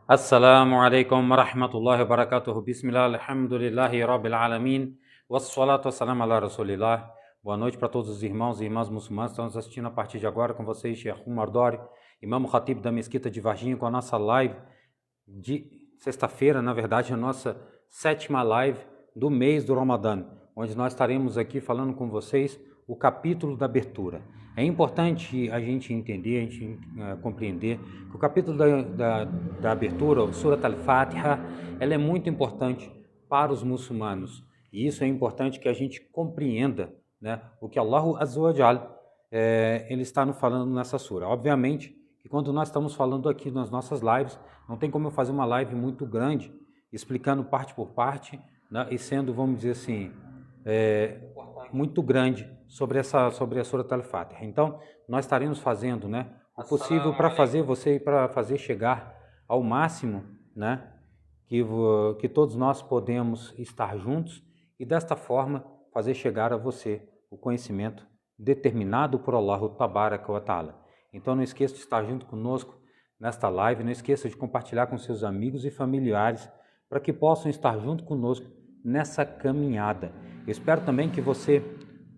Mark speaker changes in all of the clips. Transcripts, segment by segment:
Speaker 1: Assalamu alaikum wa rahmatullahi wa barakatuh. Bismillah, alhamdulillahi rabbil alamin. Wassalatu wassalamu ala rasulillah. Boa noite para todos os irmãos e irmãs muçulmanos que estão nos assistindo a partir de agora com vocês, Sheikh Umar Dori, Imam Khatib da Mesquita de Varginha, com a nossa live de sexta-feira, na verdade, a nossa 7ª live do mês do Ramadã, onde nós estaremos aqui falando com vocês o capítulo da abertura. É importante a gente entender, a gente compreender que o capítulo da abertura, o Surat al-Fatiha, ela é muito importante para os muçulmanos. E isso é importante que a gente compreenda, né, o que Allah Azza wa Jal ele está nos falando nessa sura. Obviamente que quando nós estamos falando aqui nas nossas lives, não tem como eu fazer uma live muito grande, explicando parte por parte, né, e sendo, vamos dizer assim, muito grande sobre a Surat al-Fatiha. Então, nós estaremos fazendo, né, o possível para fazer chegar ao máximo, né, que todos nós podemos estar juntos e desta forma fazer chegar a você o conhecimento determinado por Allah Tabaraka wa Ta'ala. Então, não esqueça de estar junto conosco nesta live, não esqueça de compartilhar com seus amigos e familiares para que possam estar junto conosco nessa caminhada. Eu espero também que você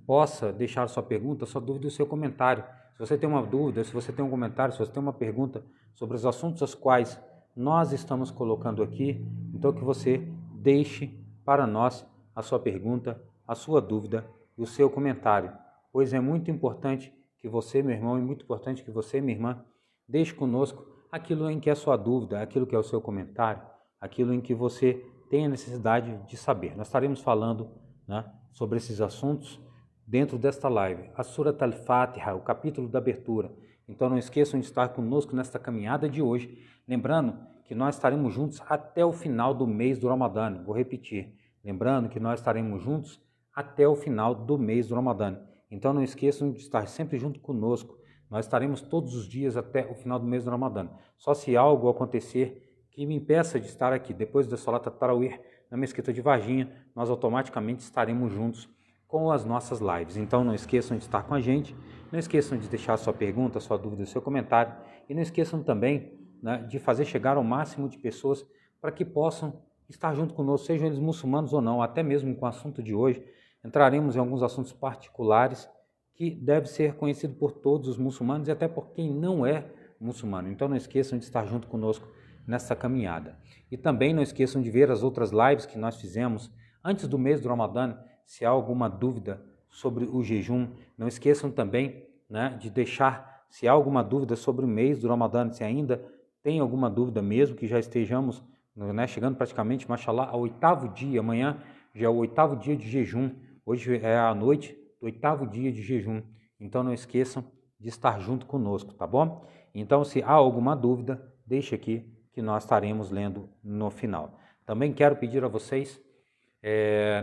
Speaker 1: possa deixar sua pergunta, sua dúvida e o seu comentário. Se você tem uma dúvida, se você tem um comentário, se você tem uma pergunta sobre os assuntos aos quais nós estamos colocando aqui, então que você deixe para nós a sua pergunta, a sua dúvida e o seu comentário, pois é muito importante que você, meu irmão, e muito importante que você, minha irmã, deixe conosco aquilo em que é a sua dúvida, aquilo que é o seu comentário, aquilo em que você tem a necessidade de saber. Nós estaremos falando, né, sobre esses assuntos dentro desta live, a Surat al-Fatiha, o capítulo da abertura. Então não esqueçam de estar conosco nesta caminhada de hoje, lembrando que nós estaremos juntos até o final do mês do Ramadã. Vou repetir, lembrando que nós estaremos juntos até o final do mês do Ramadã. Então não esqueçam de estar sempre junto conosco. Nós estaremos todos os dias até o final do mês do Ramadã. Só se algo acontecer que me impeça de estar aqui depois da Salat Tarawih na Mesquita de Varginha, nós automaticamente estaremos juntos com as nossas lives. Então não esqueçam de estar com a gente, não esqueçam de deixar sua pergunta, sua dúvida, seu comentário e não esqueçam também, né, de fazer chegar ao máximo de pessoas para que possam estar junto conosco, sejam eles muçulmanos ou não, até mesmo com o assunto de hoje. Entraremos em alguns assuntos particulares que deve ser conhecido por todos os muçulmanos e até por quem não é muçulmano. Então não esqueçam de estar junto conosco nessa caminhada. E também não esqueçam de ver as outras lives que nós fizemos antes do mês do Ramadã. Se há alguma dúvida sobre o jejum, não esqueçam também, né, de deixar, se há alguma dúvida sobre o mês do Ramadã, se ainda tem alguma dúvida, mesmo que já estejamos, né, chegando praticamente, mashallah, ao 8º dia, amanhã já é o 8º dia de jejum, hoje é a noite do 8º dia de jejum, então não esqueçam de estar junto conosco, tá bom? Então, se há alguma dúvida, deixe aqui que nós estaremos lendo no final. Também quero pedir a vocês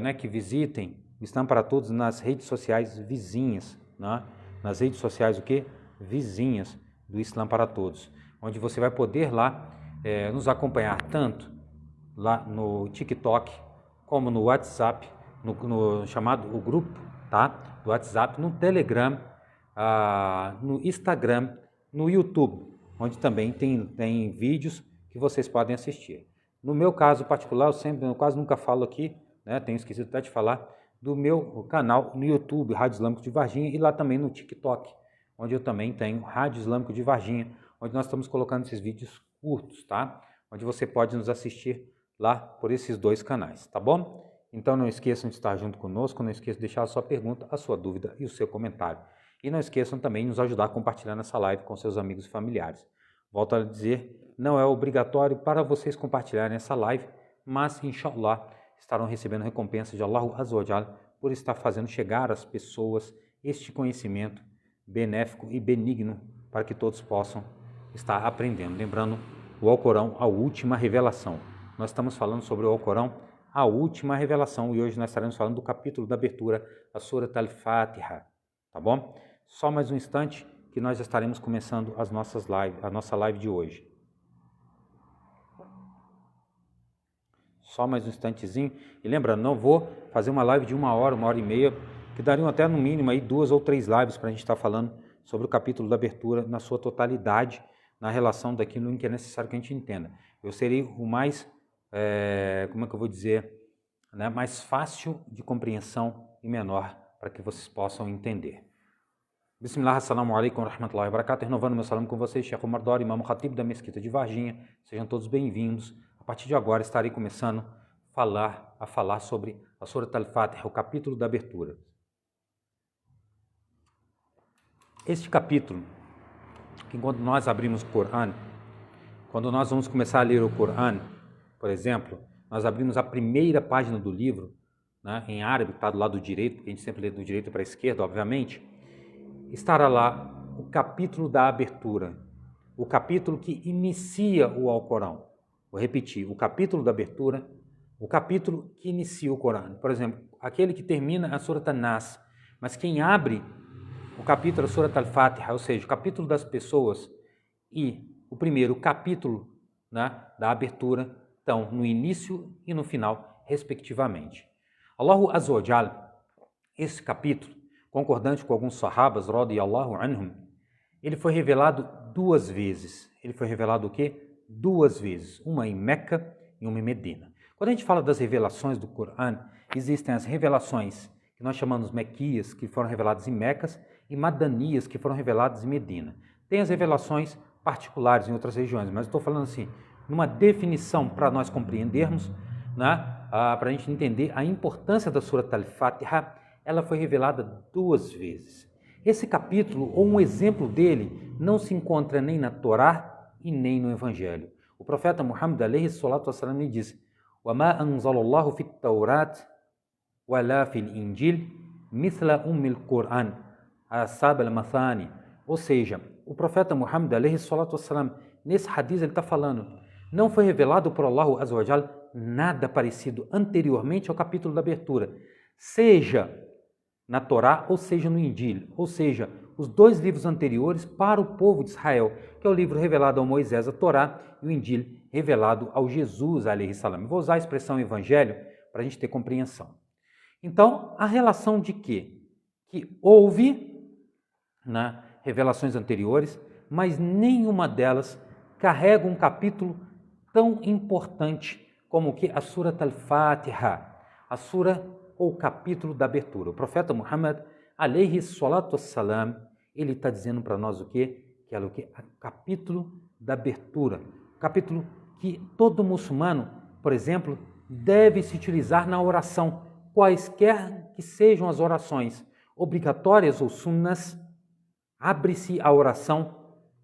Speaker 1: né, que visitem o Islã para Todos nas redes sociais vizinhas, né? Nas redes sociais o quê? Vizinhas do Islã para Todos, onde você vai poder lá nos acompanhar tanto lá no TikTok como no WhatsApp, no chamado o grupo, tá? Do WhatsApp, no Telegram, no Instagram, no YouTube, onde também tem vídeos que vocês podem assistir. No meu caso particular, eu quase nunca falo aqui, né, tenho esquecido até de falar, do meu canal no YouTube, Rádio Islâmico de Varginha, e lá também no TikTok, onde eu também tenho Rádio Islâmico de Varginha, onde nós estamos colocando esses vídeos curtos, tá? Onde você pode nos assistir lá por esses dois canais, tá bom? Então não esqueçam de estar junto conosco, não esqueçam de deixar a sua pergunta, a sua dúvida e o seu comentário. E não esqueçam também de nos ajudar compartilhando essa live com seus amigos e familiares. Volto a dizer, não é obrigatório para vocês compartilharem essa live, mas, inshallah, estarão recebendo recompensa de Allah Azza wa Jal por estar fazendo chegar às pessoas este conhecimento benéfico e benigno para que todos possam estar aprendendo. Lembrando, o Alcorão, a última revelação. Nós estamos falando sobre o Alcorão, a última revelação, e hoje nós estaremos falando do capítulo da abertura, a Surat al-Fatiha, tá bom? Só mais um instante que nós já estaremos começando a nossa live de hoje. Só mais um instantezinho. E lembrando, não vou fazer uma live de 1 hora, 1h30, que dariam até no mínimo aí 2 ou 3 lives para a gente estar falando sobre o capítulo da abertura na sua totalidade, na relação daquilo em que é necessário que a gente entenda. Eu serei o mais, como é que eu vou dizer, né, mais fácil de compreensão e menor para que vocês possam entender. Bismillah, assalamu alaikum wa rahmatullahi wa barakatuh. Renovando meu salam com vocês, Sheikh Omar Dori, Imam Khatib da Mesquita de Varginha. Sejam todos bem-vindos. A partir de agora estarei começando a falar sobre a Surat Al-Fatiha, o capítulo da abertura. Este capítulo, que quando nós abrimos o Corão, quando nós vamos começar a ler o Corão, por exemplo, nós abrimos a primeira página do livro, né, em árabe, que está do lado direito, porque a gente sempre lê do direito para a esquerda, obviamente, estará lá o capítulo da abertura, o capítulo que inicia o Alcorão. Vou repetir, o capítulo da abertura, o capítulo que inicia o Corão. Por exemplo, aquele que termina a Surat An-Nas, mas quem abre o capítulo da Surat Al-Fatiha, ou seja, o capítulo das pessoas e o primeiro capítulo, né, da abertura, estão no início e no final, respectivamente. Allahu Azza wa Jal, esse capítulo, concordante com alguns sahabas, radiyallahu anhum, ele foi revelado 2 vezes. Ele foi revelado o quê? 2 vezes, uma em Meca e uma em Medina. Quando a gente fala das revelações do Corão, existem as revelações que nós chamamos mequias, que foram reveladas em Mecas, e madanias, que foram reveladas em Medina. Tem as revelações particulares em outras regiões, mas estou falando assim, numa definição para nós compreendermos, né, para a gente entender a importância da Surat Al-Fatiha. Ela foi revelada 2 vezes. Esse capítulo, ou um exemplo dele, não se encontra nem na Torá e nem no Evangelho. O profeta Muhammad alayhi salatu wassalam lhe diz: وَمَا أَنْزَلَ اللَّهُ فِي التَّوْرَاةِ وَلَا فِي الْإِنْجِيلِ مِثْلَ أُمِّ الْقُرْآنِ أَصْحَابَ الْمَثَانِ. Ou seja, o profeta Muhammad alayhi salatu wassalam, nesse hadith ele está falando, não foi revelado por Allah Azza wa Jal nada parecido anteriormente ao capítulo da abertura, seja na Torá ou seja no Injil, ou seja, os 2 livros anteriores para o povo de Israel, que é o livro revelado ao Moisés, a Torá, e o Injil revelado ao Jesus, alayhi salam. Vou usar a expressão evangelho para a gente ter compreensão. Então, a relação de quê? Que houve, né, revelações anteriores, mas nenhuma delas carrega um capítulo tão importante como que a Surat Al-Fatiha, a Sura ou capítulo da abertura. O profeta Muhammad, alayhi salatu wassalam, ele está dizendo para nós o quê? Que é o quê? O capítulo da abertura. Capítulo que todo muçulmano, por exemplo, deve se utilizar na oração, quaisquer que sejam as orações, obrigatórias ou sunnas, abre-se a oração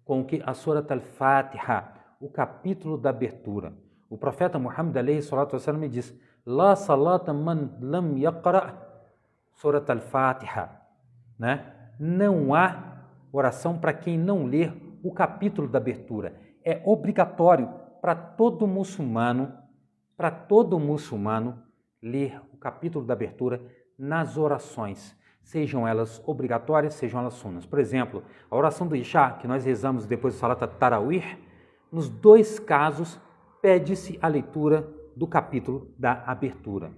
Speaker 1: com o que? A Surat Al-Fatiha, o capítulo da abertura. O profeta Muhammad, alayhi salatu wassalam, me diz: La salata man lam yaqra Surat Al-Fatiha. Né? Não há oração para quem não ler o capítulo da abertura. É obrigatório para todo muçulmano ler o capítulo da abertura nas orações, sejam elas obrigatórias, sejam elas sunnas. Por exemplo, a oração do Isha, que nós rezamos depois do Salat Tarawih, nos 2 casos pede-se a leitura do capítulo da abertura.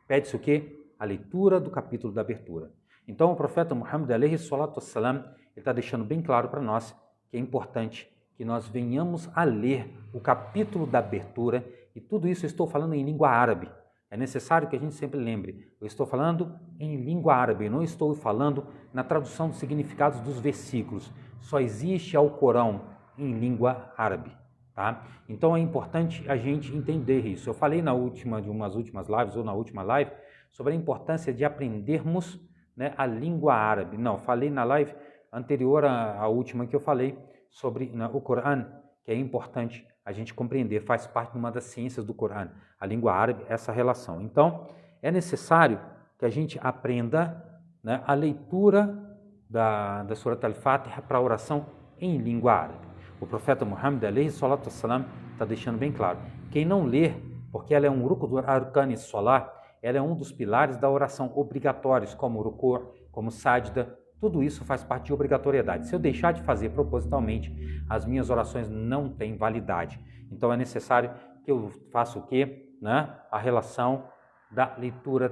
Speaker 1: Pede-se o quê? A leitura do capítulo da abertura. Então, o profeta Muhammad alayhi salatu wassalam, ele está deixando bem claro para nós que é importante que nós venhamos a ler o capítulo da abertura, e tudo isso eu estou falando em língua árabe. É necessário que a gente sempre lembre, eu estou falando em língua árabe, eu não estou falando na tradução dos significados dos versículos. Só existe ao Corão em língua árabe. Tá? Então é importante a gente entender isso. Eu falei de umas últimas lives, ou na última live, sobre a importância de aprendermos, né, a língua árabe. Não, falei na live anterior à última que eu falei sobre, né, o Corão, que é importante a gente compreender, faz parte de uma das ciências do Corão, a língua árabe, essa relação. Então, é necessário que a gente aprenda, né, a leitura da Surat Al-Fatiha para a oração em língua árabe. O profeta Muhammad alayhi salatu wassalam está deixando bem claro, quem não ler, porque ela é um ruku arkani salah, ela é um dos pilares da oração obrigatórios, como ruku', como sajda, tudo isso faz parte de obrigatoriedade. Se eu deixar de fazer propositalmente, as minhas orações não têm validade. Então é necessário que eu faça o quê? Né? A relação da leitura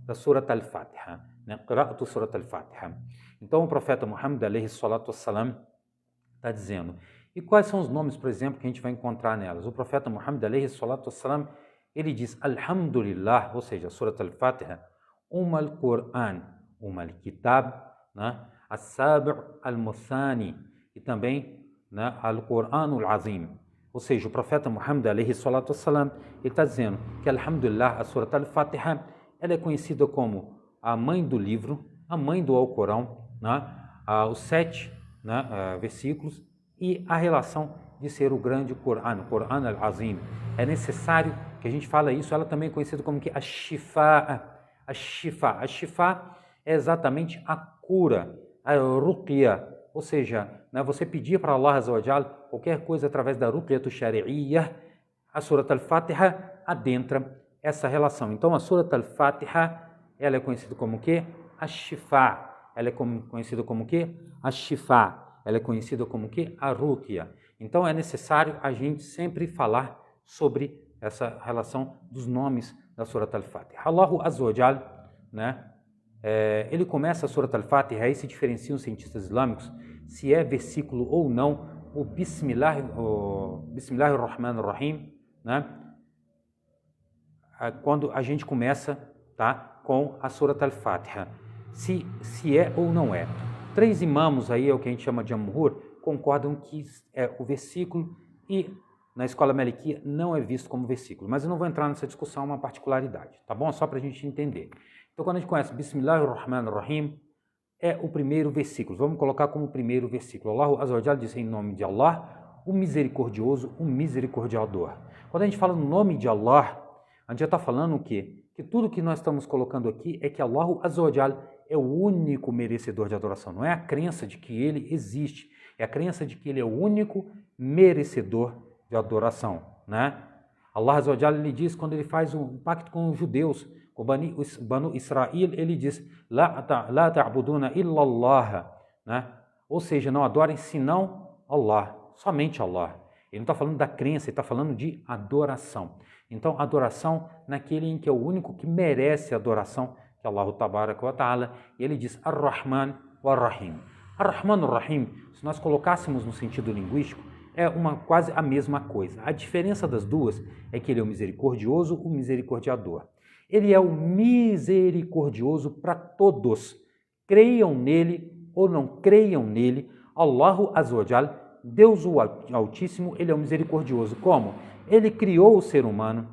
Speaker 1: da Surat Al-Fatiha, né? Qira'atu Surat Al-Fatiha. Então o profeta Muhammad alayhi salatu wassalam está dizendo: E quais são os nomes, por exemplo, que a gente vai encontrar nelas? O profeta Muhammad, alayhi salatu wassalam, ele diz Alhamdulillah, ou seja, Surat al-Fatiha, al-Qur'an, al-Kitab, né? As-Sabi' al-Muthani, e também, né, al-Qur'an al-Azim. Ou seja, o profeta Muhammad, alayhi salatu wassalam, ele está dizendo que Alhamdulillah, a Surat al-Fatiha, ela é conhecida como a mãe do livro, a mãe do Alcorão, né? Os 7, né, versículos, e a relação de ser o grande Qur'an, o Qur'an al-Azim. É necessário que a gente fale isso, ela também é conhecida como que a Shifa. A Shifa. A Shifa é exatamente a cura, a ruqya, ou seja, né, você pedir para Allah Azza wa Jal qualquer coisa através da ruqya shari'iyya, a Surat al-Fatiha adentra essa relação. Então a Surat al-Fatiha, ela é conhecida como o quê? A Shifa. Ela é conhecida como o quê? A Shifa. Ela é conhecida como o quê? A Ruqya. Então é necessário a gente sempre falar sobre essa relação dos nomes da Surat al-Fatiha. Allahu Azza wa Jal, né? Ele começa a Surat al-Fatiha, aí se diferenciam os cientistas islâmicos se é versículo ou não o Bismillahir-Rahmanir-Rahim, né? Quando a gente começa, tá, com a Surat al-Fatiha, se é ou não é. 3 imamos aí, é o que a gente chama de Jamhur, concordam que é o versículo e na escola Malikia não é visto como versículo. Mas eu não vou entrar nessa discussão, é uma particularidade, tá bom? Só para a gente entender. Então, quando a gente conhece Bismillahir-Rahmanir-Rahim, é o primeiro versículo. Vamos colocar como primeiro versículo. Allahu Azza wa Jalla diz em nome de Allah, o misericordioso, o misericordiador. Quando a gente fala no nome de Allah, a gente já está falando o quê? Que tudo que nós estamos colocando aqui é que Allahu Azza wa Jalla é o único merecedor de adoração. Não é a crença de que ele existe, é a crença de que ele é o único merecedor de adoração, né? Allah Azza wa Jalla, ele diz, quando ele faz um pacto com os judeus, com Banu Israel, ele diz, La ta'buduna illa Allah, né? Ou seja, não adorem senão Allah, somente Allah. Ele não está falando da crença, ele está falando de adoração. Então, adoração naquele em que é o único que merece adoração, que é Allah Tabaraka wa Ta'ala, e ele diz Ar-Rahman wa Ar-Rahim. Ar-Rahman wa Ar-Rahim, se nós colocássemos no sentido linguístico, é quase a mesma coisa. A diferença das duas é que ele é o misericordioso, o misericordiador. Ele é o misericordioso para todos. Creiam nele ou não creiam nele, Allahu Azza wa Jalla, Deus o Altíssimo, ele é o misericordioso. Como? Ele criou o ser humano,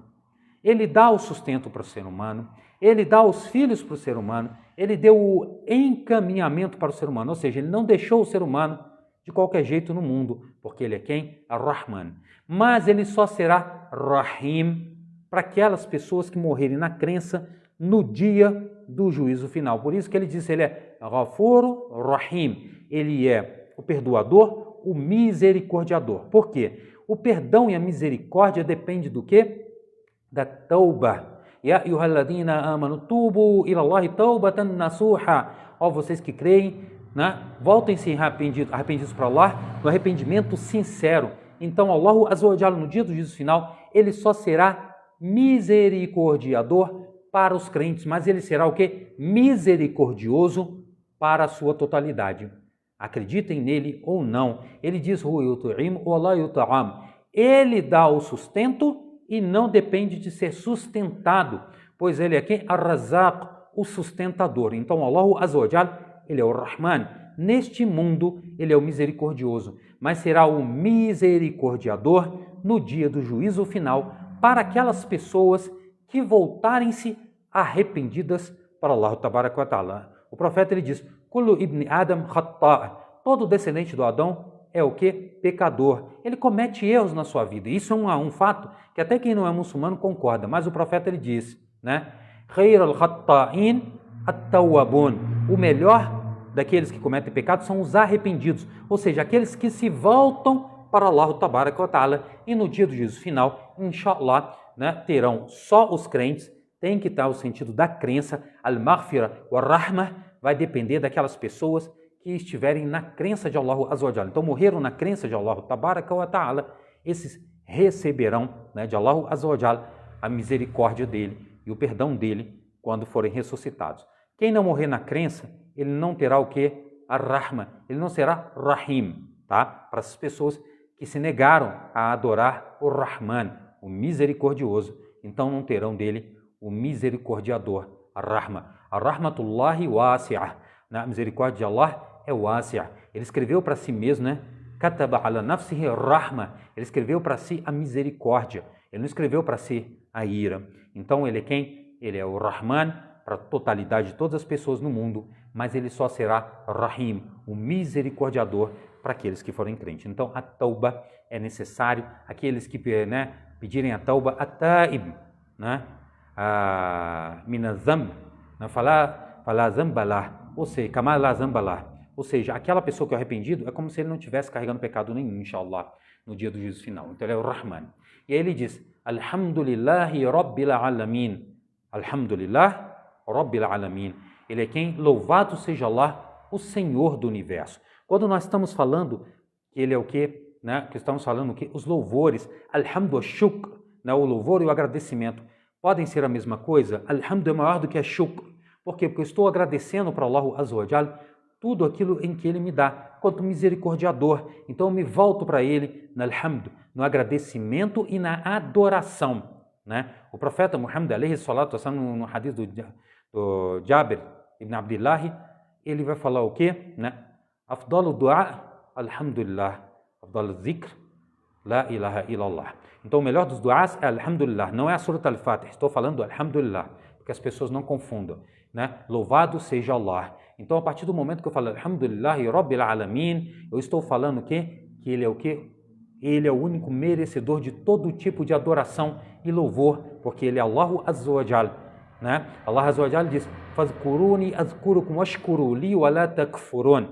Speaker 1: ele dá o sustento para o ser humano, ele dá os filhos para o ser humano, ele deu o encaminhamento para o ser humano, ou seja, ele não deixou o ser humano de qualquer jeito no mundo, porque ele é quem? Ar-Rahman. Mas ele só será Rahim para aquelas pessoas que morrerem na crença no dia do juízo final. Por isso que ele diz, ele é Ghafur Rahim, ele é o perdoador, o misericordiador. Por quê? O perdão e a misericórdia depende do quê? Da tauba. Ya ayyuhalladhina amanu tubu ila Allahi taubatan nasuha. Ó, vocês que creem, né? Voltem-se arrependidos para Allah, no arrependimento sincero. Então, Allahu Azza wa Jalla, no dia do juízo final, ele só será misericordiador para os crentes, mas ele será o quê? Misericordioso para a sua totalidade. Acreditem nele ou não. Ele diz, ele dá o sustento e não depende de ser sustentado, pois ele é quem? Ar-Razaq, o sustentador. Então, Allahu Azza wa Jalla, ele é o Rahman. Neste mundo, ele é o misericordioso, mas será o misericordiador no dia do juízo final para aquelas pessoas que voltarem-se arrependidas para Allah Tabaraka wa Ta'ala. O profeta, ele diz, Kullu ibn Adam khata'. Todo descendente do Adão é o que? Pecador. Ele comete erros na sua vida. Isso é um fato que até quem não é muçulmano concorda. Mas o profeta, ele diz, né? Khair al-khatta'in at-tawwabun. O melhor daqueles que cometem pecado são os arrependidos. Ou seja, aqueles que se voltam para Allah Tabaraka wa Ta'ala. E no dia do juízo final, inshallah, né, terão só os crentes. Tem que estar o sentido da crença. Al-maghfira wa rahmah vai depender daquelas pessoas que estiverem na crença de Allah Azza wa Jalla. Então, morreram na crença de Allah Tabaraka wa Ta'ala, esses receberão, né, de Allah Azza wa Jalla a misericórdia dele e o perdão dele quando forem ressuscitados. Quem não morrer na crença, ele não terá o quê? Ar-Rahma, ele não será Rahim, tá? Para as pessoas que se negaram a adorar o Rahman, o misericordioso, então não terão dele o misericordiador, Ar-Rahma. Ar-Rahmatullahi wasi'ah. A misericórdia de Allah é wasi'ah. Ele escreveu para si mesmo, né? Kataba ala nafsihi rahma. Ele escreveu para si a misericórdia. Ele não escreveu para si a ira. Então ele é quem? Ele é o Rahman para a totalidade de todas as pessoas no mundo, mas ele só será Rahim, o misericordiador para aqueles que forem crentes. Então a tauba é necessário, aqueles que pedirem a tauba, a taib, minazam, falar zambalah, ou seja, kamalá zambalah. Ou seja, aquela pessoa que é arrependido é como se ele não estivesse carregando pecado nenhum, inshallah, no dia do juízo final. Então ele é o Rahman. E aí ele diz, Alhamdulillahi Rabbil Alamin. Alhamdulillah Rabbil Alamin. Ele é quem? Louvado seja Allah, o Senhor do Universo. Quando nós estamos falando que ele é o quê? Que estamos falando o quê? Os louvores, Alhamdu Shukr, o louvor e o agradecimento, podem ser a mesma coisa? Alhamdu é maior do que a Shukr. Por quê? Porque eu estou agradecendo para Allah Azza wa Jal tudo aquilo em que ele me dá, quanto misericordiador. Então eu me volto para ele no alhamd, no agradecimento e na adoração. O profeta Muhammad, alayhi salatu wasalam, no hadith do Jabir ibn Abdullah, ele vai falar o quê? Afdalu du'a, alhamdulillah. Afdalu dhikr, la ilaha illallah. Então o melhor dos du'as é alhamdulillah, não é a surat al-Fatih, estou falando do alhamdulillah, porque as pessoas não confundam. Louvado seja Allah. Então, a partir do momento que eu falo Alhamdulillahi Rabbil Alamin, eu estou falando o quê? Que ele é o quê? Ele é o único merecedor de todo tipo de adoração e louvor, porque ele é Allah Azza wa Jal. Allah Azza wa Jal diz, Fazkuruni azkurukum washkuru li wa la takfurun.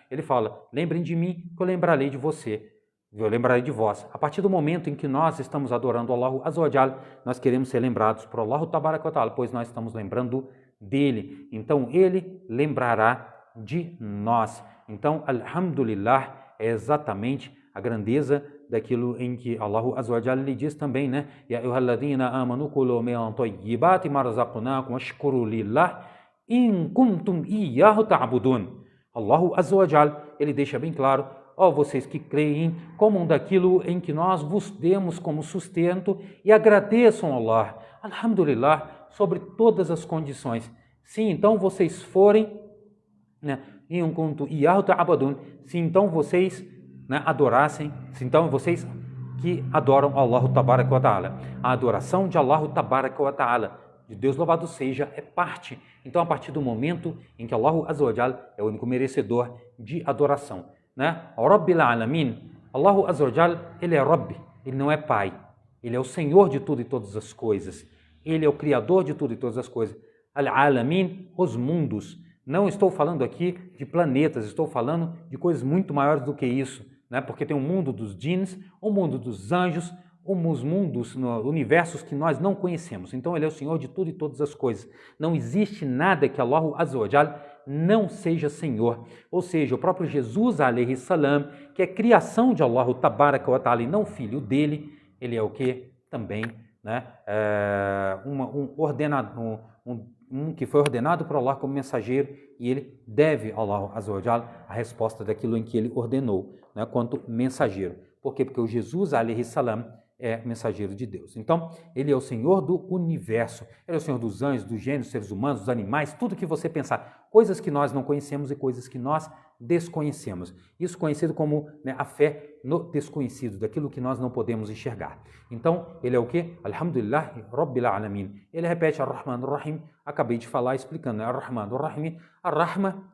Speaker 1: Ele fala, lembrem de mim que eu lembrarei de você. Eu lembrarei de vós. A partir do momento em que nós estamos adorando Allah Azza wa Jal, nós queremos ser lembrados por Allah Tabarak wa Ta'ala, pois nós estamos lembrando dele. Então, ele lembrará de nós. Então, Alhamdulillah é exatamente a grandeza daquilo em que Allah Azza wa Jalla lhe diz também, Ya ayyuhalladhina amanu kulu min tayyibati ma razaqnakum washkuru lillah in kuntum iyyahu ta'budun. Allah Azza wa Jalla, ele deixa bem claro, vocês que creem, comam daquilo em que nós vos demos como sustento e agradeçam a Allah. Alhamdulillah, sobre todas as condições. Se então vocês forem, se então vocês adorassem, se então vocês que adoram Allah Tabarak wa Ta'ala. A adoração de Allah Tabarak wa Ta'ala, de Deus louvado seja, é parte. Então, a partir do momento em que Allah Azza wa Jal é o único merecedor de adoração. Rabbil Alamin, Allah Azza wa Jal, ele é Rabb, ele não é pai. Ele é o Senhor de tudo e todas as coisas. Ele é o Criador de tudo e todas as coisas. Al-Alamin, os mundos. Não estou falando aqui de planetas, estou falando de coisas muito maiores do que isso. Porque tem o mundo dos djinns, o mundo dos anjos, os mundos, universos que nós não conhecemos. Então ele é o Senhor de tudo e todas as coisas. Não existe nada que Allah Azza wa Jal não seja Senhor. Ou seja, o próprio Jesus, alayhi salam, que é criação de Allah Tabaraka wa Ta'ala e não filho dele, ele é o que? Também um que foi ordenado por Allah como mensageiro, e ele deve a Allah Azza wa Jal a resposta daquilo em que ele ordenou, quanto mensageiro. Por quê? Porque o Jesus, alayhi salam, é mensageiro de Deus. Então, ele é o Senhor do universo, ele é o Senhor dos anjos, dos gênios, dos seres humanos, dos animais, tudo que você pensar, coisas que nós não conhecemos e coisas que nós desconhecemos. Isso conhecido como a fé no desconhecido, daquilo que nós não podemos enxergar. Então, ele é o quê? Alhamdulillah Rabbil Alamin. Ele repete Ar-Rahman Ar-Rahim, acabei de falar explicando, Ar-Rahman Ar-Rahim, Ar-Rahma,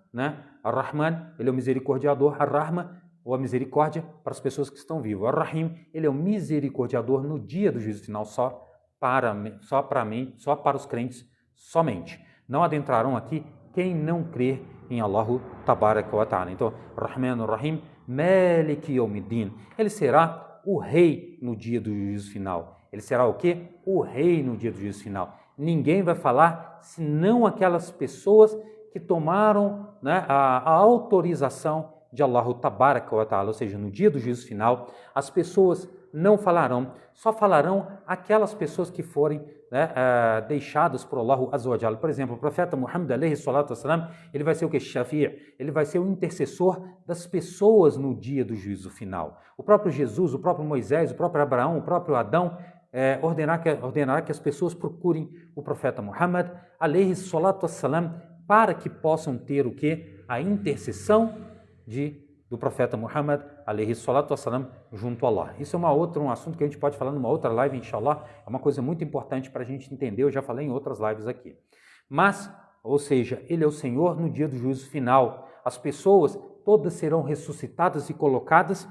Speaker 1: Ar-Rahman, ele é o misericordiador, Ar-Rahma, ou a misericórdia para as pessoas que estão vivas. Ar-Rahim, ele é o misericordiador no dia do juízo final, só para os crentes somente. Não adentrarão aqui quem não crer em Allah Tabaraka wa Ta'ala. Então, Ar-Rahman Ar-Rahim, Malik Yawmiddin. Ele será o rei no dia do juízo final. Ele será o quê? O rei no dia do juízo final. Ninguém vai falar senão aquelas pessoas que tomaram a autorização de Allah Tabaraka wa Ta'ala, ou seja, no dia do juízo final, as pessoas não falarão, só falarão aquelas pessoas que forem deixadas por Allah Azza wa Jalla. Por exemplo, o profeta Muhammad alayhi salatu wassalam, ele vai ser o que? Shafi', ele vai ser o intercessor das pessoas no dia do juízo final. O próprio Jesus, o próprio Moisés, o próprio Abraão, o próprio Adão, ordenará que as pessoas procurem o profeta Muhammad alayhi salatu wassalam para que possam ter o que? A intercessão do profeta Muhammad alayhi salatu wassalam junto a Allah. Isso é um assunto que a gente pode falar numa outra live, inshallah. É uma coisa muito importante para a gente entender, eu já falei em outras lives aqui. Mas, ou seja, ele é o Senhor no dia do juízo final. As pessoas todas serão ressuscitadas e colocadas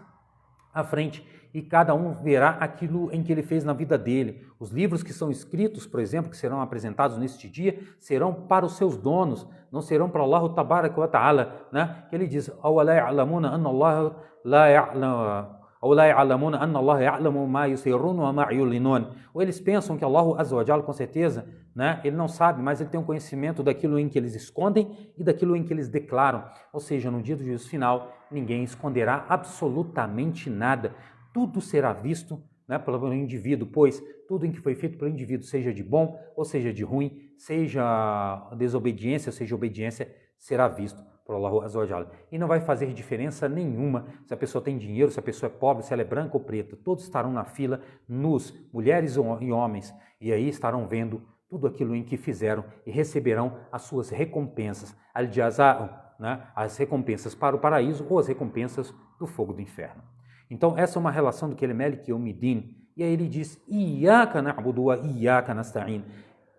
Speaker 1: à frente, e cada um verá aquilo em que ele fez na vida dele. Os livros que são escritos, por exemplo, que serão apresentados neste dia, serão para os seus donos, não serão para Allah tabaraka wa ta'ala, né? Que ele diz: "Aw la ya'lamuna anna Allah la ya'lamu, aw la ya'lamuna anna Allah ya'lamu ma yusirruna wa ma yu'linun." Ou eles pensam que Allah Azza wa Jalla, com certeza, né? Ele não sabe, mas ele tem um conhecimento daquilo em que eles escondem e daquilo em que eles declaram. Ou seja, no dia do juízo final, ninguém esconderá absolutamente nada. Tudo será visto, né, pelo indivíduo, pois tudo em que foi feito pelo indivíduo, seja de bom ou seja de ruim, seja desobediência ou seja obediência, será visto por Allah Azza wa Jalla. E não vai fazer diferença nenhuma se a pessoa tem dinheiro, se a pessoa é pobre, se ela é branca ou preta. Todos estarão na fila, nus, mulheres e homens, e aí estarão vendo tudo aquilo em que fizeram e receberão as suas recompensas, al-jaza'u, né, as recompensas para o paraíso ou as recompensas do fogo do inferno. Então, essa é uma relação do que ele Malik Yawmiddin. E aí ele diz: Iyyaka na'budu wa iyyaka nasta'in.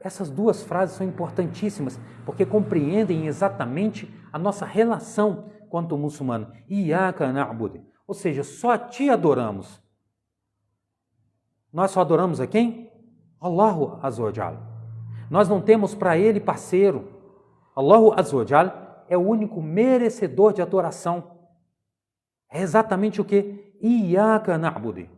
Speaker 1: Essas duas frases são importantíssimas, porque compreendem exatamente a nossa relação quanto muçulmano. Iyyaka na'budu. Ou seja, só a ti adoramos. Nós só adoramos a quem? Allahu Azza wa Jalla. Nós não temos para ele parceiro. Allahu Azza wa Jalla é o único merecedor de adoração. É exatamente o que? Iyyaka na'budu.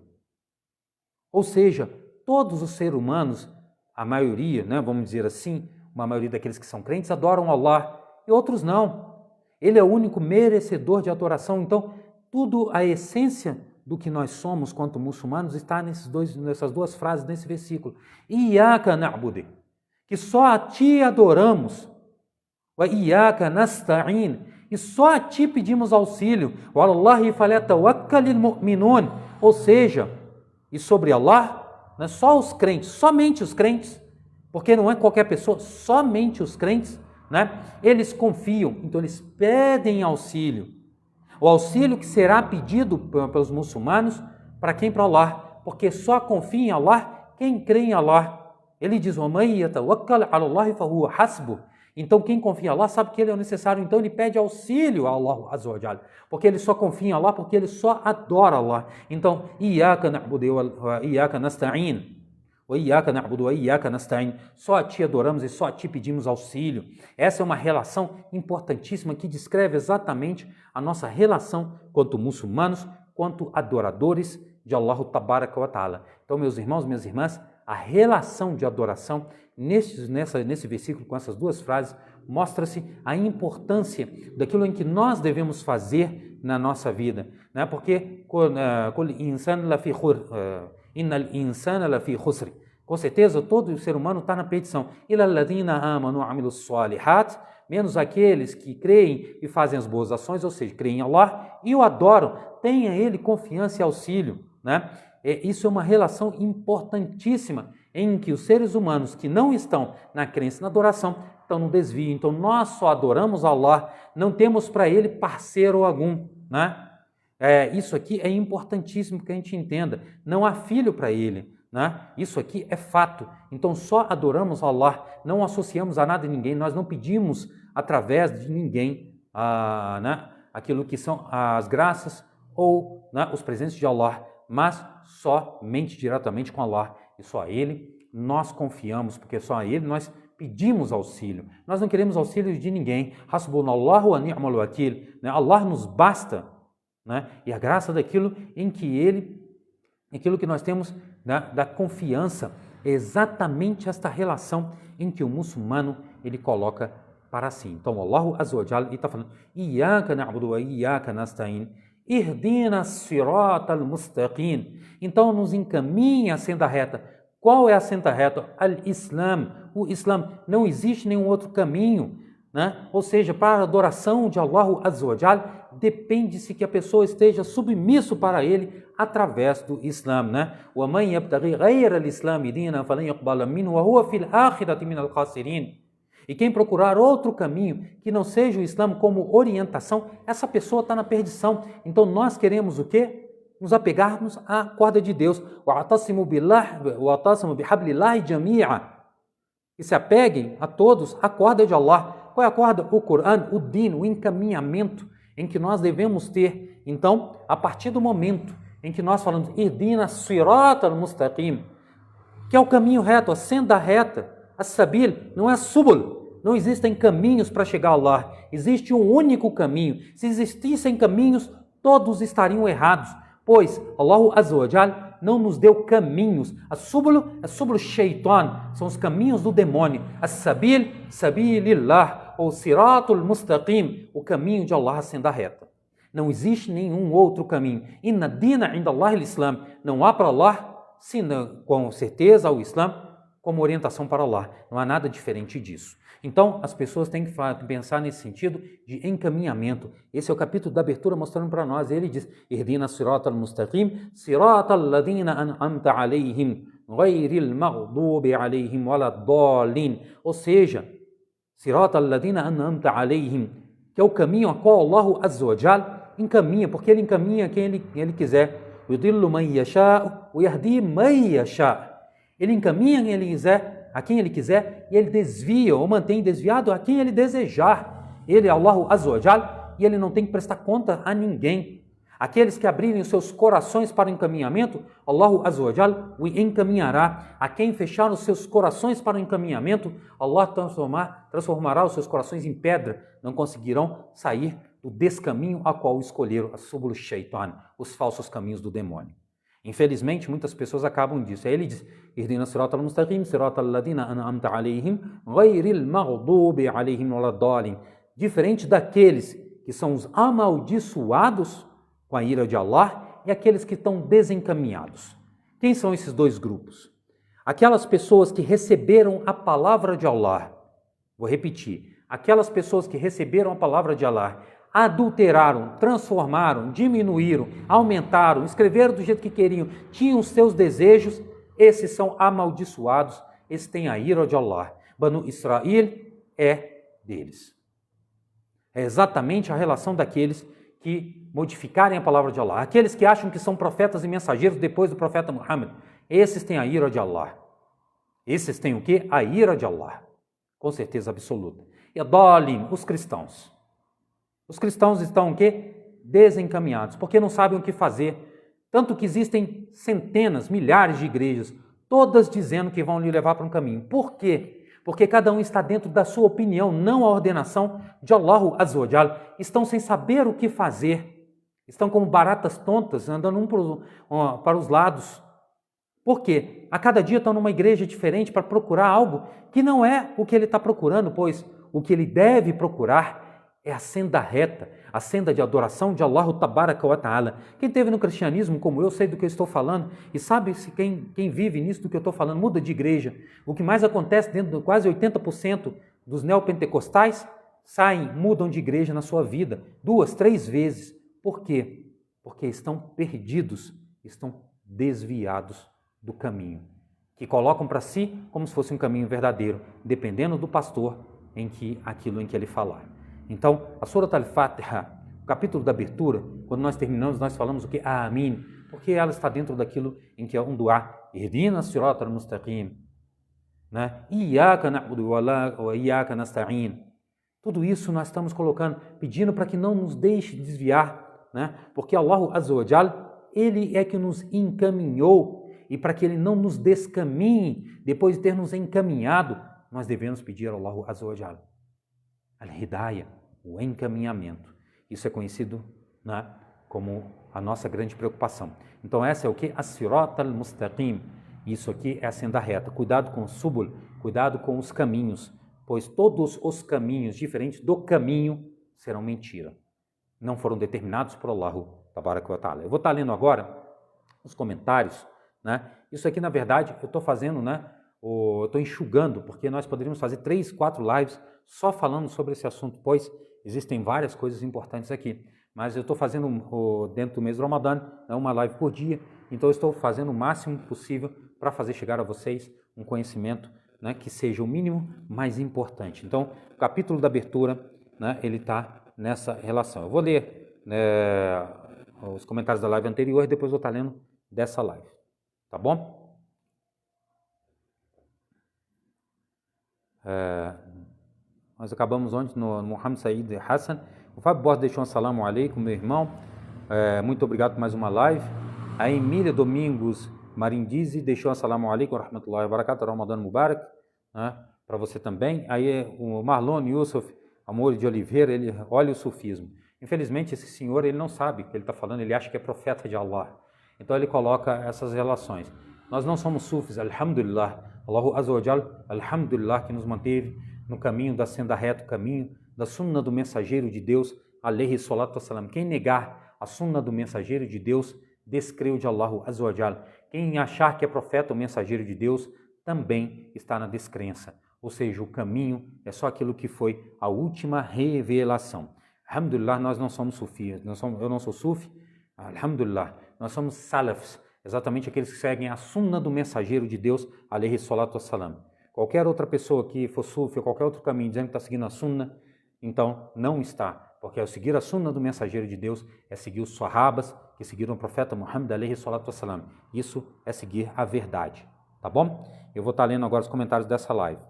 Speaker 1: Ou seja, todos os seres humanos, a maioria, né, vamos dizer assim, uma maioria daqueles que são crentes adoram Allah e outros não. Ele é o único merecedor de adoração. Então, tudo a essência do que nós somos quanto muçulmanos está nessas duas frases, nesse versículo. Iyyaka na'budu, que só a ti adoramos. Wa iyyaka nasta'in, e só a ti pedimos auxílio. Wallahi falyatawakkalil mu'minun, ou seja, e sobre Allah, né, só os crentes, somente os crentes, porque não é qualquer pessoa, somente os crentes, né, eles confiam, então eles pedem auxílio. O auxílio que será pedido pelos muçulmanos, para quem? Para Allah, porque só confia em Allah quem crê em Allah. Ele diz: "Wa man yatawakkal 'ala Allahi fa huwa hasbuh." Então, quem confia em Allah sabe que ele é o necessário, então ele pede auxílio a Allah Azza wa Jalla, porque ele só confia em Allah, porque ele só adora Allah. Então, Iyyaka na'budu wa iyyaka nasta'in, wa iyyaka na'budu wa iyyaka nasta'in, só a ti adoramos e só a ti pedimos auxílio. Essa é uma relação importantíssima que descreve exatamente a nossa relação quanto muçulmanos, quanto adoradores de Allah Tabaraka wa Ta'ala. Então, meus irmãos, minhas irmãs, a relação de adoração nesse versículo, com essas duas frases, mostra-se a importância daquilo em que nós devemos fazer na nossa vida, né? Porque com certeza todo ser humano está na petição, menos aqueles que creem e fazem as boas ações, ou seja, creem em Allah e o adoram, tenha ele confiança e auxílio, né? Isso é uma relação importantíssima em que os seres humanos que não estão na crença e na adoração estão no desvio. Então nós só adoramos Allah, não temos para ele parceiro algum, né? Isso aqui é importantíssimo que a gente entenda. Não há filho para ele, né? Isso aqui é fato. Então só adoramos Allah, não associamos a nada e ninguém, nós não pedimos através de ninguém né, aquilo que são as graças ou, né, os presentes de Allah, mas somente diretamente com Allah, e só a Ele nós confiamos, porque só a Ele nós pedimos auxílio. Nós não queremos auxílio de ninguém. Hasbunallahu wa ni'mal wakil, né? Allah nos basta, né? E a graça daquilo em que aquilo que nós temos, né, da confiança, é exatamente esta relação em que o muçulmano ele coloca para si. Então, Allahu Azza wa Jalla está falando: Iyyaka na'budu wa iyyaka nasta'in. Ihdina sirata al-mustaqim. Então nos encaminha a senda reta. Qual é a senda reta? Al-Islam. O Islã. Não existe nenhum outro caminho, né? Ou seja, para a adoração de Allah Azza wa Jal, depende-se que a pessoa esteja submisso para ele através do Islã, né? وَمَنْ يَبْتَغِي غَيْرَ الْإِسْلَامِ دِينًا فَلَنْ يُقْبَلَ مِنْهُ وَهُوَ فِي الْآخِرَةِ مِنَ الْخَاسِرِينَ. E quem procurar outro caminho que não seja o Islã como orientação, essa pessoa está na perdição. Então nós queremos o quê? Nos apegarmos à corda de Deus. وَاعْتَصِمُوا بِحَبْلِ اللَّهِ جَمِيعًا. E se apeguem a todos à corda de Allah. Qual é a corda? O Corão, o Din, o encaminhamento em que nós devemos ter. Então, a partir do momento em que nós falamos Ihdina sirata al-mustaqim, que é o caminho reto, a senda reta, as-sabil, não é subul, não existem caminhos para chegar a Allah, existe um único caminho. Se existissem caminhos, todos estariam errados, pois Allah Azza wa Jal não nos deu caminhos. As-subul shaitan, são os caminhos do demônio. As-sabil, sabilillah, ou siratul mustaqim, o caminho de Allah, a senda reta. Não existe nenhum outro caminho. Inna dina inda Allah al-Islam. Não há para Allah, com certeza, o Islã como orientação para Allah. Não há nada diferente disso. Então, as pessoas têm que pensar nesse sentido de encaminhamento. Esse é o capítulo da abertura mostrando para nós. Ele diz, Ihdina sirata al-mustaqim, sirata alladhina an'amta alayhim, ghayril maghdubi alayhim waladdallin. Ou seja, sirata alladhina an'amta alayhim, que é o caminho a qual Allah Azza wa Jal encaminha, porque Ele encaminha quem Ele quiser. Yudillu man yasha' wa yahdi man yasha'. Ele encaminha a quem Ele quiser e Ele desvia ou mantém desviado a quem Ele desejar. Ele é Allah Azza wa Jal e Ele não tem que prestar conta a ninguém. Aqueles que abrirem os seus corações para o encaminhamento, Allah Azza wa Jal o encaminhará. A quem fechar os seus corações para o encaminhamento, Allah transformará os seus corações em pedra. Não conseguirão sair do descaminho a qual escolheram, as-subul shaitan, os falsos caminhos do demônio. Infelizmente, muitas pessoas acabam disso. Aí ele diz, Ihdina sirata al-mustaqim, sirata alladhina an'amta alayhim, ghayril maghdubi alayhim waladdallin. Diferente daqueles que são os amaldiçoados com a ira de Allah e aqueles que estão desencaminhados. Quem são esses dois grupos? Aquelas pessoas que receberam a palavra de Allah. Vou repetir. Aquelas pessoas que receberam a palavra de Allah, adulteraram, transformaram, diminuíram, aumentaram, escreveram do jeito que queriam, tinham os seus desejos, esses são amaldiçoados, esses têm a ira de Allah. Banu Israel é deles. É exatamente a relação daqueles que modificarem a palavra de Allah. Aqueles que acham que são profetas e mensageiros depois do profeta Muhammad, esses têm a ira de Allah. Esses têm o quê? A ira de Allah. Com certeza absoluta. E Dalim, os cristãos. Os cristãos estão o quê? Desencaminhados, porque não sabem o que fazer. Tanto que existem centenas, milhares de igrejas, todas dizendo que vão lhe levar para um caminho. Por quê? Porque cada um está dentro da sua opinião, não a ordenação de Allah Azza wa Jal. Estão sem saber o que fazer. Estão como baratas tontas, andando para os lados. Por quê? A cada dia estão numa igreja diferente para procurar algo que não é o que ele está procurando, pois o que ele deve procurar é a senda reta, a senda de adoração de Allah Tabaraka wa Ta'ala. Quem esteve no cristianismo, como eu, sei do que eu estou falando, e sabe se quem vive nisso do que eu estou falando, muda de igreja. O que mais acontece dentro de quase 80% dos neopentecostais, mudam de igreja na sua vida, 2, 3 vezes. Por quê? Porque estão perdidos, estão desviados do caminho, que colocam para si como se fosse um caminho verdadeiro, dependendo do pastor aquilo em que ele falar. Então, a Surat al-Fatiha, o capítulo da abertura, quando nós terminamos, nós falamos o que? Amin, porque ela está dentro daquilo em que é um duá. Ihdina sirata al-mustaqim, né? Iyaka na'budu wa iyaka nasta'in. Tudo isso nós estamos colocando, pedindo para que não nos deixe desviar, né? Porque Allah Azza wa Jal, Ele é que nos encaminhou, e para que Ele não nos descaminhe, depois de ter nos encaminhado, nós devemos pedir a Allah Azza wa Jal al-Hidayah, o encaminhamento. Isso é conhecido, né, como a nossa grande preocupação. Então essa é o que? As-Sirat al-Mustaqim. Isso aqui é a senda reta. Cuidado com o subul, cuidado com os caminhos, pois todos os caminhos diferentes do caminho serão mentira. Não foram determinados por Allah tabaraka wa ta'ala. Eu vou estar lendo agora os comentários, né? Isso aqui, na verdade, eu estou fazendo, né? Eu estou enxugando, porque nós poderíamos fazer 3, 4 lives só falando sobre esse assunto, pois existem várias coisas importantes aqui. Mas eu estou fazendo dentro do mês do Ramadã, né, uma live por dia, então eu estou fazendo o máximo possível para fazer chegar a vocês um conhecimento, né, que seja o mínimo mais importante. Então, o capítulo da abertura, né, ele está nessa relação. Eu vou ler os comentários da live anterior e depois vou estar lendo dessa live, tá bom? Nós acabamos ontem no Mohamed Said Hassan. O Fábio Borges deixou um salamu alaikum, meu irmão. Muito obrigado por mais uma live. A Emília Domingos Marindizi deixou um salamu alaikum, rahmatullahi wa barakatuh, Ramadan Mubarak, né, para você também. Aí o Marlon Yusuf Amor de Oliveira, ele olha o sufismo. Infelizmente, esse senhor, ele não sabe o que ele está falando, ele acha que é profeta de Allah. Então ele coloca essas relações. Nós não somos sufis, alhamdulillah. Allahu Azza wa Jal, alhamdulillah, que nos manteve no caminho da senda reta, o caminho da sunna do mensageiro de Deus, alayhi salatu wassalam. Quem negar a sunna do mensageiro de Deus, descreu de Allahu Azza wa Jal. Quem achar que é profeta ou mensageiro de Deus, também está na descrença. Ou seja, o caminho é só aquilo que foi a última revelação. Alhamdulillah, nós não somos sufis, eu não sou sufi, alhamdulillah, nós somos salafs, exatamente aqueles que seguem a sunna do mensageiro de Deus, alayhi salatu wassalam. Qualquer outra pessoa que for sufi ou qualquer outro caminho dizendo que está seguindo a sunna, então não está, porque ao seguir a sunna do mensageiro de Deus é seguir os sahabas que seguiram o profeta Muhammad alayhi salatu wassalam. Isso é seguir a verdade, tá bom? Eu vou estar lendo agora os comentários dessa live.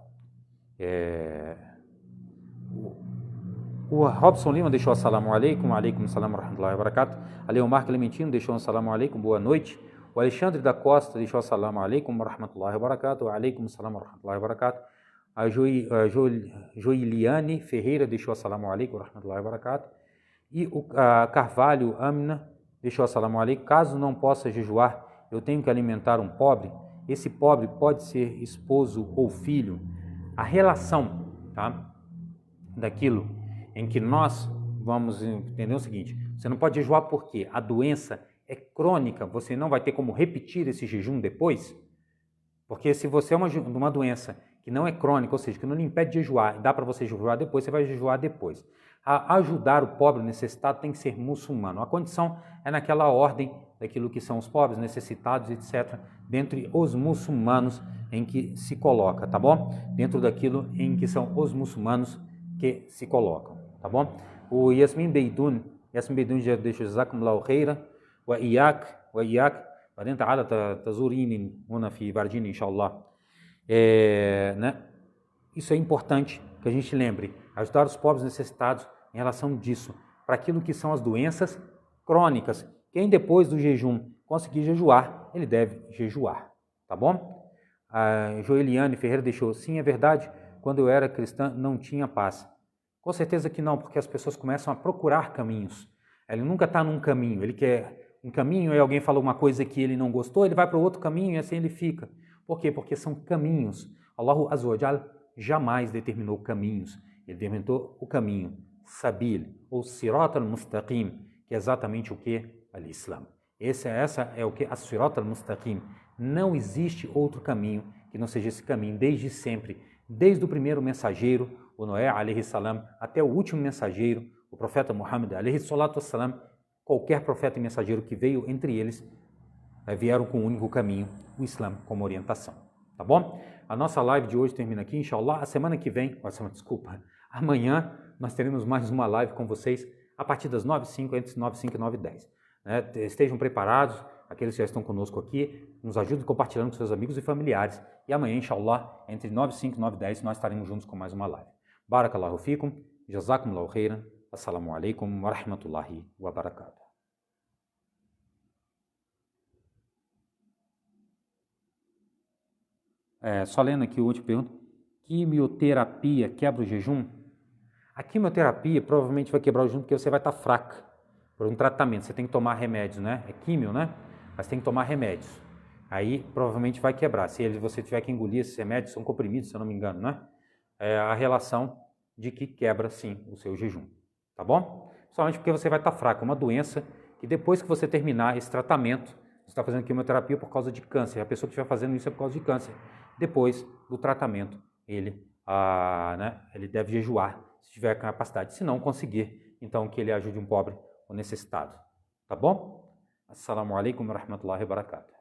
Speaker 1: O Robson Lima deixou assalamu alaikum, alaikum salam wa rahmatullahi wa barakatuh. A Leomar Clementino deixou assalamu alaikum, boa noite. O Alexandre da Costa deixou assalamu alaikum wa rahmatullahi wa barakatuh, alaikum salam wa rahmatullahi wa barakatuh. A Joiliane Ferreira deixou assalamu alaikum wa rahmatullahi wa barakatuh. E o Carvalho Amna deixou assalamu alaikum. Caso não possa jejuar, eu tenho que alimentar um pobre. Esse pobre pode ser esposo ou filho. A relação, tá, daquilo em que nós vamos entender o seguinte: você não pode jejuar porque a doença é crônica, você não vai ter como repetir esse jejum depois, porque se você é uma doença que não é crônica, ou seja, que não lhe impede de jejuar, e dá para você jejuar depois, você vai jejuar depois. A ajudar o pobre necessitado tem que ser muçulmano. A condição é naquela ordem daquilo que são os pobres, necessitados, etc., dentre os muçulmanos em que se coloca, tá bom? Dentro daquilo em que são os muçulmanos que se colocam, tá bom? O Yasmin Beidun já deixa jazakumullahu khaira wa iyak بعدين تعالى تزوريني هنا في Varginha, inshallah. Né? Isso é importante que a gente lembre, ajudar os pobres necessitados em relação disso, para aquilo que são as doenças crônicas. Quem depois do jejum conseguir jejuar, ele deve jejuar, tá bom? A Joeliane Ferreira deixou, sim, é verdade, quando eu era cristã não tinha paz. Com certeza que não, porque as pessoas começam a procurar caminhos. Ele nunca está num caminho, ele quer um caminho e alguém falou uma coisa que ele não gostou, ele vai para outro caminho e assim ele fica. Por quê? Porque são caminhos. Allahu Azza wa Jal jamais determinou caminhos, ele determinou o caminho, Sabil, ou Sirat al-Mustaqim, que é exatamente o que? Al-Islam. Essa é o que? As-Sirat al-Mustaqim. Não existe outro caminho que não seja esse caminho, desde sempre, desde o primeiro mensageiro, o Noé, alayhi salam, até o último mensageiro, o profeta Muhammad, alayhi salatu wassalam. Qualquer profeta e mensageiro que veio entre eles, vieram com um único caminho, o Islã, como orientação. Tá bom? A nossa live de hoje termina aqui, inshallah. A semana que vem, amanhã nós teremos mais uma live com vocês a partir das 9h05, entre 9h05 e 9h10. Né? Estejam preparados, aqueles que já estão conosco aqui, nos ajudem compartilhando com seus amigos e familiares. E amanhã, inshallah, entre 9h05 e 9h10, nós estaremos juntos com mais uma live. Barakallahu fikum, jazakumullahu khairan. Assalamu alaikum wa rahmatullahi wa barakatuh. Só lendo aqui o último pergunta. Quimioterapia quebra o jejum? A quimioterapia provavelmente vai quebrar o jejum porque você vai estar fraca por um tratamento. Você tem que tomar remédios, né? É químio, né? Mas tem que tomar remédios. Aí provavelmente vai quebrar. Se você tiver que engolir esses remédios, são comprimidos, se eu não me engano, né? É a relação de que quebra sim o seu jejum. Tá bom? Somente porque você vai estar fraco. Uma doença que depois que você terminar esse tratamento, você está fazendo quimioterapia por causa de câncer, a pessoa que estiver fazendo isso é por causa de câncer. Depois do tratamento, ele deve jejuar, se tiver capacidade. Se não conseguir, então que ele ajude um pobre ou necessitado. Tá bom? Assalamu alaikum wa rahmatullahi wa barakatuh.